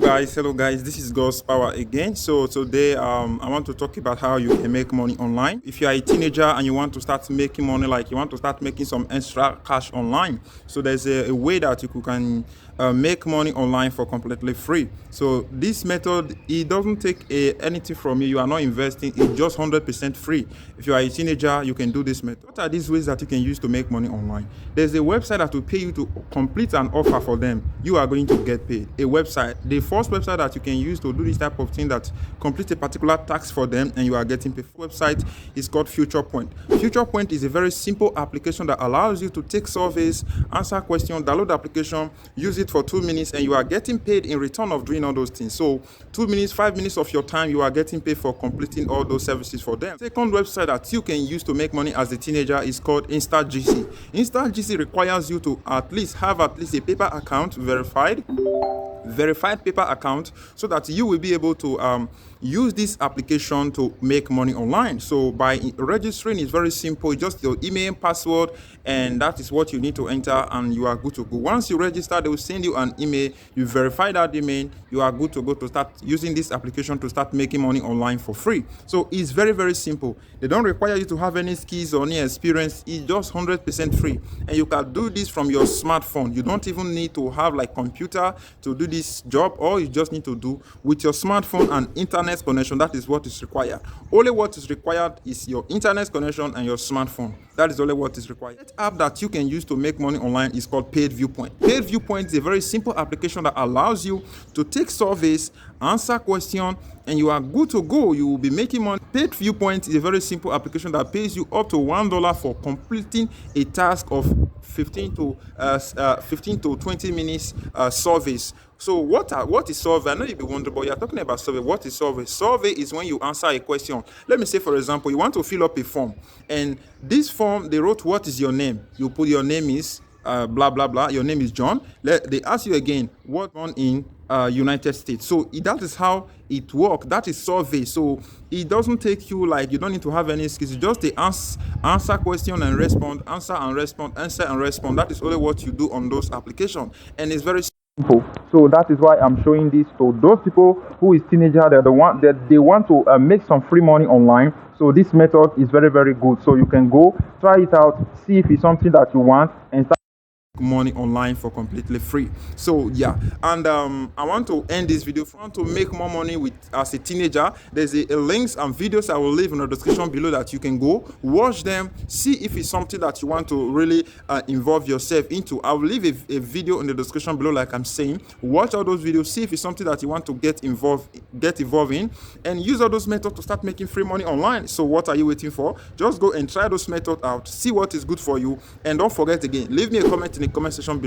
Hello guys, this is God's Power again. So today I want to talk about how you can make money online. If you are a teenager and you want to start making money, like you want to start making some extra cash online, so there's a way that you can make money online for completely free. So this method, it doesn't take anything from you. You are not investing, it's just 100% free. If you are a teenager, you can do this method. What are these ways that you can use to make money online? There's a website that will pay you to complete an offer for them. You are going to get paid. A website, the first website that you can use to do this type of thing, that complete a particular task for them and you are getting paid. Website is called Future Point. Future Point is a very simple application that allows you to take surveys, answer questions, download the application, use it for 2 minutes, and you are getting paid in return of doing all those things. So 2 minutes, 5 minutes of your time, you are getting paid for completing all those services for them. Second website that you can use to make money as a teenager is called InstaGC. InstaGC requires you to have a paper account, verified paper account, so that you will be able to use this application to make money online. So by registering, it's very simple. It's just your email, password, and that is what you need to enter, and you are good to go. Once you register, they will send you an email. You verify that email, you are good to go to start using this application to start making money online for free. So it's very, very simple. They don't require you to have any skills or any experience. It's just 100% free, and you can do this from your smartphone. You don't even need to have like computer to do this job. All you just need to do with your smartphone and internet connection, that is what is required. Only what is required is your internet connection and your smartphone. That is only what is required. The app that you can use to make money online is called Paid Viewpoint. Paid Viewpoint is a very simple application that allows you to take surveys, answer questions, and you are good to go. You will be making money. Paid Viewpoint is a very simple application that pays you up to $1 for completing a task of 15 to 20 minutes surveys. So what is survey? I know you'll be wondering, but you're talking about survey. What is survey? Survey is when you answer a question. Let me say, for example, you want to fill up a form, and this form, they wrote, what is your name? You put your name is blah blah blah. Your name is John. They ask you again, what born in United States. So that is how it works. That is survey. So it doesn't take you, like, you don't need to have any skills. It's just the answer question and respond, answer and respond, answer and respond. That is only what you do on those applications, and it's very simple. So that is why I'm showing this to those people who is teenager, they're the one that they want to make some free money online. So this method is very, very good. So you can go try it out, see if it's something that you want, and start money online for completely free. So yeah, and I want to end this video. If you want to make more money with as a teenager, there's a links and videos I will leave in the description below that you can go watch them, see if it's something that you want to really involve yourself into. I will leave a video in the description below, like I'm saying. Watch all those videos, see if it's something that you want to get involved in, and use all those methods to start making free money online. So what are you waiting for? Just go and try those methods out, see what is good for you, and don't forget, again, leave me a comment in the comment section below.